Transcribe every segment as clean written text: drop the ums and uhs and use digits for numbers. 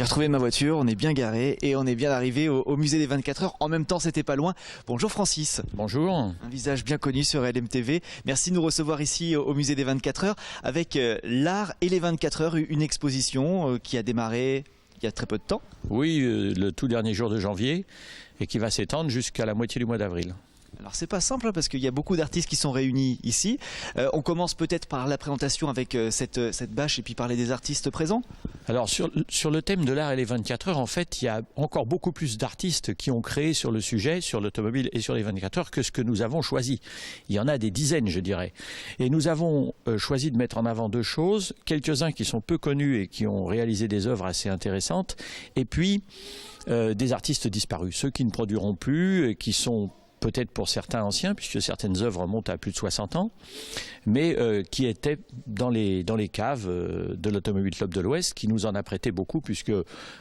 J'ai retrouvé ma voiture, on est bien garé et on est bien arrivé au musée des 24 heures. En même temps, c'était pas loin. Bonjour Francis. Bonjour. Un visage bien connu sur LMTV. Merci de nous recevoir ici au musée des 24 heures avec l'art et les 24 heures, une exposition qui a démarré il y a très peu de temps. Oui, le tout dernier jour de janvier et qui va s'étendre jusqu'à la moitié du mois d'avril. Alors c'est pas simple parce qu'il y a beaucoup d'artistes qui sont réunis ici. On commence peut-être par la présentation avec cette bâche et puis parler des artistes présents. Alors sur le thème de l'art et les 24 heures, en fait, il y a encore beaucoup plus d'artistes qui ont créé sur le sujet, sur l'automobile et sur les 24 heures que ce que nous avons choisi. Il y en a des dizaines, je dirais. Et nous avons choisi de mettre en avant deux choses, quelques-uns qui sont peu connus et qui ont réalisé des œuvres assez intéressantes, et puis des artistes disparus, ceux qui ne produiront plus, et qui sont peut-être pour certains anciens, puisque certaines œuvres montent à plus de 60 ans, mais qui étaient dans les caves de l'Automobile Club de l'Ouest, qui nous en a prêté beaucoup, puisque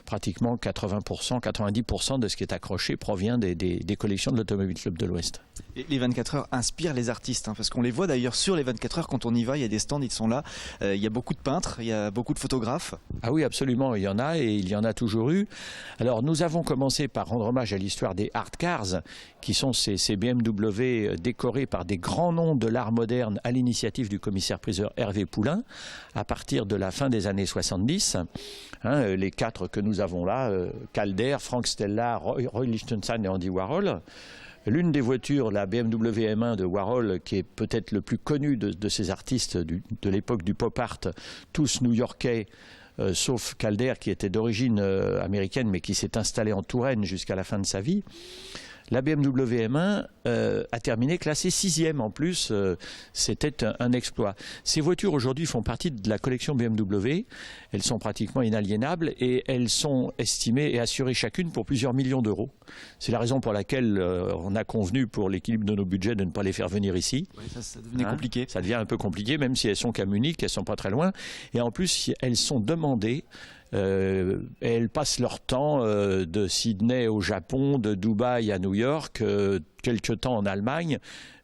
pratiquement 80%, 90% de ce qui est accroché provient des collections de l'Automobile Club de l'Ouest. Et les 24 heures inspirent les artistes, hein, parce qu'on les voit d'ailleurs sur les 24 heures, quand on y va, il y a des stands, ils sont là, il y a beaucoup de peintres, il y a beaucoup de photographes. Ah oui, absolument, il y en a et il y en a toujours eu. Alors nous avons commencé par rendre hommage à l'histoire des art cars, qui sont ces BMW décorés par des grands noms de l'art moderne à l'initiative du commissaire-priseur Hervé Poulain, à partir de la fin des années 70. Hein, les quatre que nous avons là, Calder, Frank Stella, Roy Lichtenstein et Andy Warhol. L'une des voitures, la BMW M1 de Warhol, qui est peut-être le plus connu de ces artistes de l'époque du pop art, tous new-yorkais, sauf Calder qui était d'origine américaine mais qui s'est installé en Touraine jusqu'à la fin de sa vie. La BMW M1 a terminé classée 6e en plus, c'était un exploit. Ces voitures aujourd'hui font partie de la collection BMW, elles sont pratiquement inaliénables et elles sont estimées et assurées chacune pour plusieurs millions d'euros. C'est la raison pour laquelle on a convenu pour l'équilibre de nos budgets de ne pas les faire venir ici. Oui, ça devenait compliqué. Ça devient un peu compliqué, même si elles sont qu'à Munich, elles ne sont pas très loin. Et en plus, elles sont demandées. Elles passent leur temps de Sydney au Japon, de Dubaï à New York, quelques temps en Allemagne,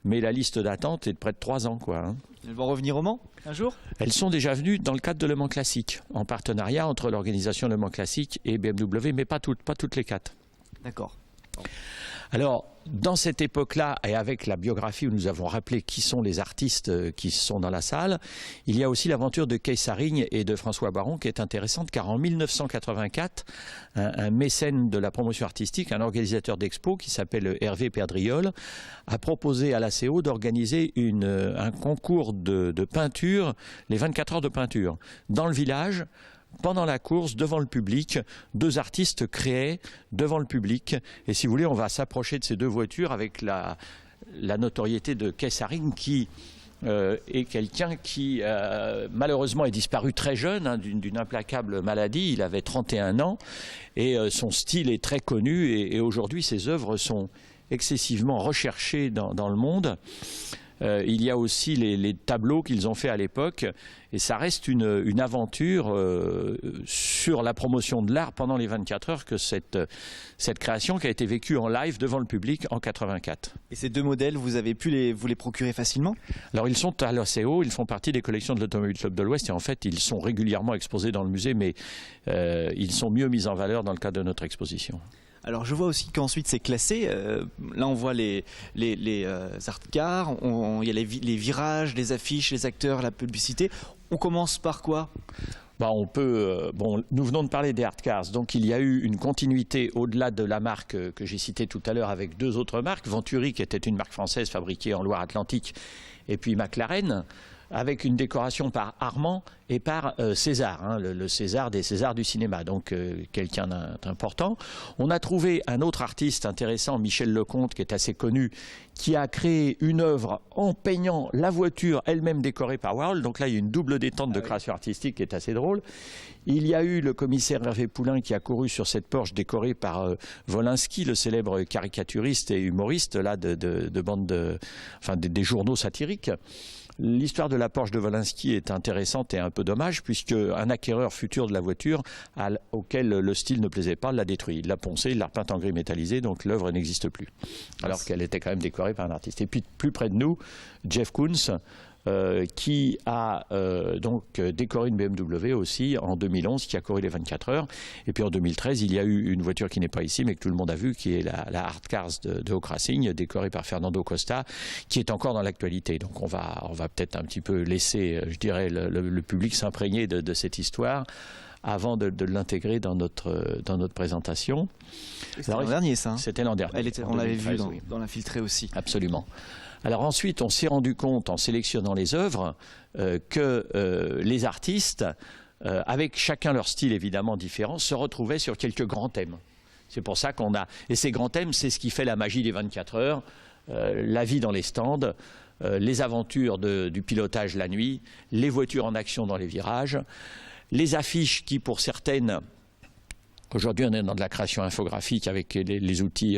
mais la liste d'attente est de près de 3 ans, quoi, hein. Elles vont revenir au Mans un jour? Elles sont déjà venues dans le cadre de Le Mans Classique, en partenariat entre l'organisation Le Mans Classique et BMW, mais pas toutes les 4. D'accord. Alors, dans cette époque-là, et avec la biographie où nous avons rappelé qui sont les artistes qui sont dans la salle, il y a aussi l'aventure de Kees Haring et de François Baron qui est intéressante, car en 1984, un mécène de la promotion artistique, un organisateur d'expo qui s'appelle Hervé Perdriol, a proposé à l'ACO d'organiser un concours de peinture, les 24 heures de peinture, dans le village. Pendant la course, devant le public, deux artistes créaient devant le public. Et si vous voulez, on va s'approcher de ces deux voitures avec la notoriété de Kees Haring qui est quelqu'un qui malheureusement est disparu très jeune, hein, d'une implacable maladie. Il avait 31 ans et son style est très connu et aujourd'hui ses œuvres sont excessivement recherchées dans le monde. Il y a aussi les tableaux qu'ils ont fait à l'époque et ça reste une aventure sur la promotion de l'art pendant les 24 heures que cette création qui a été vécue en live devant le public en 84. Et ces deux modèles, vous avez pu vous les procurer facilement? Alors ils sont à l'ACO, ils font partie des collections de l'Automobile Club de l'Ouest et en fait ils sont régulièrement exposés dans le musée mais ils sont mieux mis en valeur dans le cadre de notre exposition. Alors je vois aussi qu'ensuite c'est classé, là on voit les art cars, il y a les virages, les affiches, les acteurs, la publicité. On commence par quoi? On peut, nous venons de parler des art cars, donc il y a eu une continuité au-delà de la marque que j'ai citée tout à l'heure avec deux autres marques, Venturi qui était une marque française fabriquée en Loire-Atlantique et puis McLaren, avec une décoration par Armand et par César, hein, le César des Césars du cinéma, donc quelqu'un d'important. On a trouvé un autre artiste intéressant, Michel Lecomte, qui est assez connu, qui a créé une œuvre en peignant la voiture elle-même décorée par Warhol. Donc là, il y a une double détente de création artistique qui est assez drôle. Il y a eu le commissaire Hervé Poulain qui a couru sur cette Porsche décorée par Wolinski, le célèbre caricaturiste et humoriste là, de bandes des journaux satiriques. L'histoire de la Porsche de Wolinski est intéressante et un peu dommage puisque un acquéreur futur de la voiture auquel le style ne plaisait pas l'a détruit. Il l'a poncé, il l'a repeint en gris métallisé, donc l'œuvre n'existe plus. Alors qu'elle était quand même décorée par un artiste. Et puis plus près de nous, Jeff Koons, qui a donc décoré une BMW aussi en 2011, qui a couru les 24 heures. Et puis en 2013, il y a eu une voiture qui n'est pas ici, mais que tout le monde a vue, qui est la Hard Cars de Hawk Racing, décorée par Fernando Costa, qui est encore dans l'actualité. Donc on va peut-être un petit peu laisser, je dirais, le public s'imprégner de cette histoire avant de l'intégrer dans notre présentation. C'était l'an dernier, ça. C'était l'an dernier. On l'avait vu dans l'infiltré aussi. Absolument. Alors ensuite, on s'est rendu compte, en sélectionnant les œuvres, que les artistes, avec chacun leur style évidemment différent, se retrouvaient sur quelques grands thèmes. C'est pour ça qu'on a... Et ces grands thèmes, c'est ce qui fait la magie des 24 heures, la vie dans les stands, les aventures du pilotage la nuit, les voitures en action dans les virages, les affiches qui, pour certaines... Aujourd'hui, on est dans de la création infographique avec les outils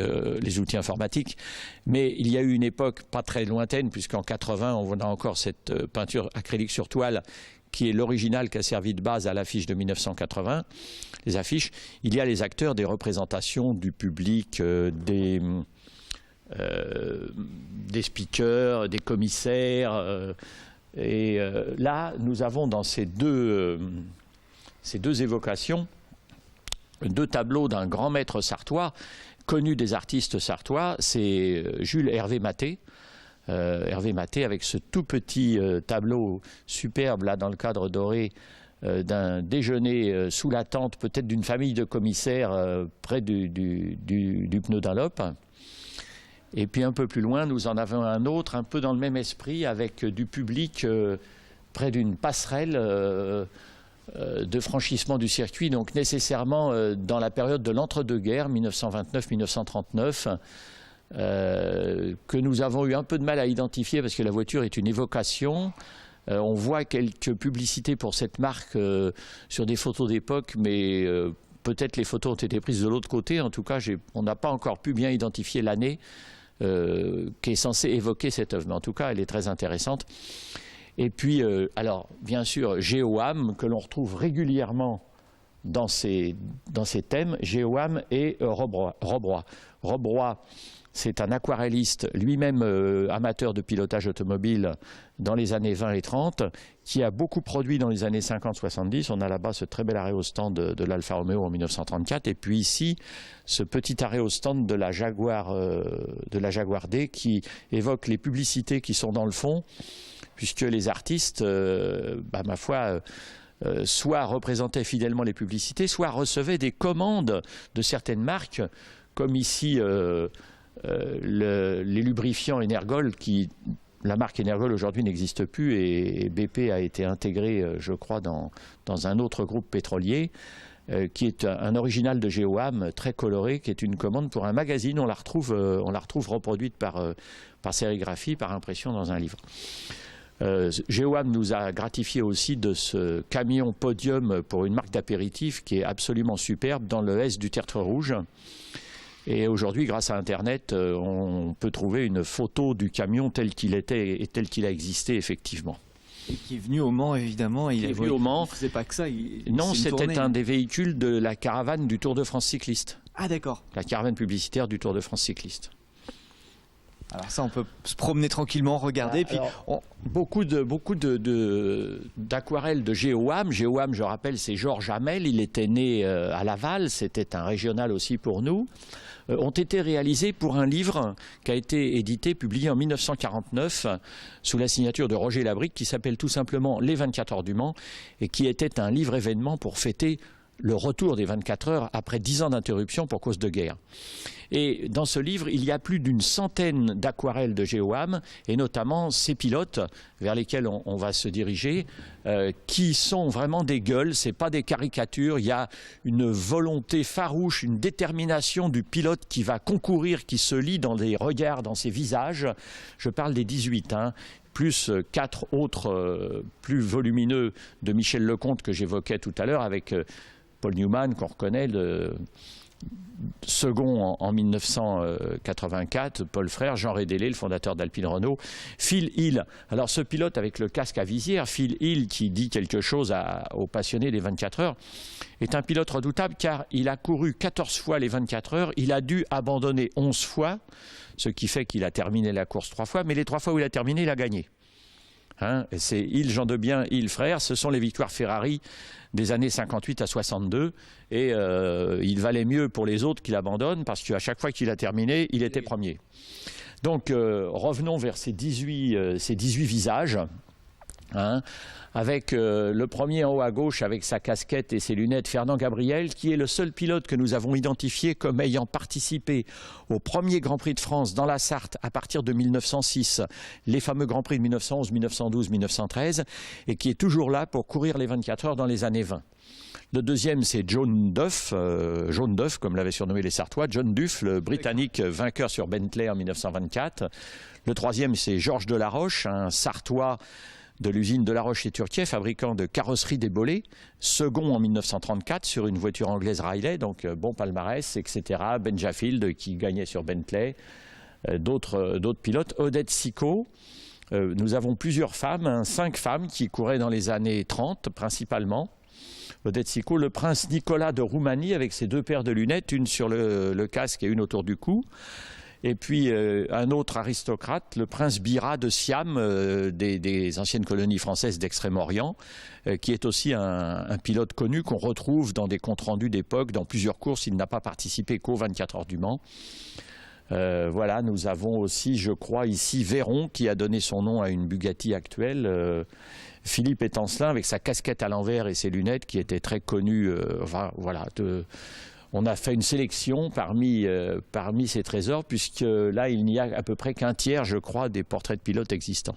informatiques, mais il y a eu une époque pas très lointaine, puisqu'en 80, on a encore cette peinture acrylique sur toile qui est l'original qui a servi de base à l'affiche de 1980. Les affiches, il y a les acteurs, des représentations du public, des speakers, des commissaires. Et là, nous avons dans ces deux évocations deux tableaux d'un grand maître sartois, connu des artistes sartois, c'est Jules Hervé Maté. Hervé Maté avec ce tout petit tableau superbe là dans le cadre doré d'un déjeuner sous la tente peut-être d'une famille de commissaires près du pneu Dunlop. Et puis un peu plus loin, nous en avons un autre un peu dans le même esprit avec du public près d'une passerelle de franchissement du circuit, donc nécessairement dans la période de l'entre-deux-guerres, 1929-1939, que nous avons eu un peu de mal à identifier parce que la voiture est une évocation. On voit quelques publicités pour cette marque sur des photos d'époque, mais peut-être les photos ont été prises de l'autre côté. En tout cas, on n'a pas encore pu bien identifier l'année qui est censée évoquer cette œuvre. Mais en tout cas, elle est très intéressante. Et puis, alors, bien sûr, GEOAM, que l'on retrouve régulièrement dans ces thèmes, GEOAM et Rob Roy. Rob Roy, c'est un aquarelliste, lui-même amateur de pilotage automobile dans les années 20 et 30, qui a beaucoup produit dans les années 50-70. On a là-bas ce très bel arrêt au stand de l'Alfa Romeo en 1934. Et puis ici, ce petit arrêt au stand de la Jaguar D qui évoque les publicités qui sont dans le fond, puisque les artistes, ma foi, soit représentaient fidèlement les publicités, soit recevaient des commandes de certaines marques, comme ici les lubrifiants Energol, la marque Energol aujourd'hui n'existe plus et BP a été intégré, je crois, dans un autre groupe pétrolier, qui est un original de GEOAM très coloré, qui est une commande pour un magazine. On la retrouve reproduite par sérigraphie, par impression dans un livre. GEOAM nous a gratifié aussi de ce camion podium pour une marque d'apéritif qui est absolument superbe dans le S du Tertre Rouge. Et aujourd'hui, grâce à Internet, on peut trouver une photo du camion tel qu'il était et tel qu'il a existé effectivement. Et qui est venu au Mans, évidemment. Il est venu au Mans. Il ne faisait pas que ça. Non, c'était un des véhicules de la caravane du Tour de France cycliste. Ah d'accord. La caravane publicitaire du Tour de France cycliste. Alors ça, on peut se promener tranquillement, regarder. Beaucoup d'aquarelles de GEOAM. GEOAM, je rappelle, c'est Georges Hamel. Il était né à Laval. C'était un régional aussi pour nous. Ont été réalisées pour un livre qui a été édité, publié en 1949 sous la signature de Roger Labrique, qui s'appelle tout simplement Les 24 heures du Mans et qui était un livre événement pour fêter le retour des 24 heures après 10 ans d'interruption pour cause de guerre. Et dans ce livre, il y a plus d'une centaine d'aquarelles de GEOAM, et notamment ces pilotes vers lesquels on va se diriger, qui sont vraiment des gueules, ce n'est pas des caricatures, il y a une volonté farouche, une détermination du pilote qui va concourir, qui se lit dans les regards, dans ses visages. Je parle des 18, plus 4 autres plus volumineux de Michel Lecomte que j'évoquais tout à l'heure, avec Paul Newman, qu'on reconnaît, le second en 1984, Paul Frère, Jean Rédélé, le fondateur d'Alpine Renault, Phil Hill. Alors ce pilote avec le casque à visière, Phil Hill, qui dit quelque chose aux passionnés des 24 heures, est un pilote redoutable car il a couru 14 fois les 24 heures, il a dû abandonner 11 fois, ce qui fait qu'il a terminé la course 3 fois, mais les 3 fois où il a terminé, il a gagné. Hein, c'est île Jean Debien, île Frères, ce sont les victoires Ferrari des années 58 à 62. Et il valait mieux pour les autres qu'il abandonne, parce qu'à chaque fois qu'il a terminé, il était premier. Donc revenons vers ces 18 visages. Hein, avec le premier en haut à gauche avec sa casquette et ses lunettes, Fernand Gabriel, qui est le seul pilote que nous avons identifié comme ayant participé au premier Grand Prix de France dans la Sarthe à partir de 1906, les fameux Grands Prix de 1911, 1912, 1913, et qui est toujours là pour courir les 24 heures dans les années 20. Le deuxième, c'est John Duff, Jaune d'œuf, comme l'avaient surnommé les Sartois, John Duff, le Britannique vainqueur sur Bentley en 1924. Le troisième, c'est Georges Delaroche, un Sartois de l'usine Delaroche et Turquiet, fabricant de carrosseries des Bollées, second en 1934 sur une voiture anglaise Riley, donc bon palmarès, etc. Ben Jaffield qui gagnait sur Bentley, d'autres pilotes. Odette Sicot. Nous avons plusieurs femmes, 5 femmes qui couraient dans les années 30 principalement. Odette Sicot, le prince Nicolas de Roumanie avec ses 2 paires de lunettes, une sur le casque et une autour du cou. Et puis un autre aristocrate, le prince Bira de Siam, des anciennes colonies françaises d'Extrême-Orient, qui est aussi un pilote connu qu'on retrouve dans des comptes rendus d'époque, dans plusieurs courses. Il n'a pas participé qu'aux 24 heures du Mans. Voilà, nous avons aussi, je crois, ici Véron, qui a donné son nom à une Bugatti actuelle. Philippe Étancelin, avec sa casquette à l'envers et ses lunettes, qui était très connu. Voilà. On a fait une sélection parmi ces trésors, puisque là, il n'y a à peu près qu'un tiers, je crois, des portraits de pilotes existants.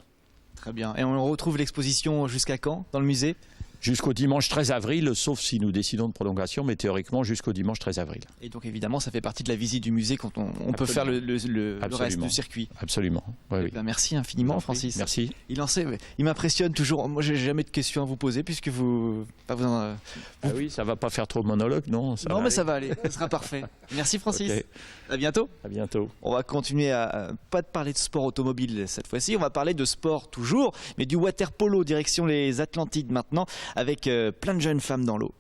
Très bien. Et on retrouve l'exposition jusqu'à quand dans le musée ? Jusqu'au dimanche 13 avril, sauf si nous décidons de prolongation, mais théoriquement jusqu'au dimanche 13 avril. Et donc évidemment, ça fait partie de la visite du musée quand on peut faire le reste du circuit. Absolument. Oui. Ben, merci infiniment, Francis. Merci. Il m'impressionne toujours. Moi, j'ai jamais de questions à vous poser puisque vous. Ah oui, ça va pas faire trop de monologue, non ? Non, mais ça va aller. Ça sera parfait. Merci, Francis. Okay. À bientôt. À bientôt. On va continuer à pas parler de sport automobile cette fois-ci. On va parler de sport toujours, mais du water polo direction les Atlantides maintenant, avec plein de jeunes femmes dans l'eau.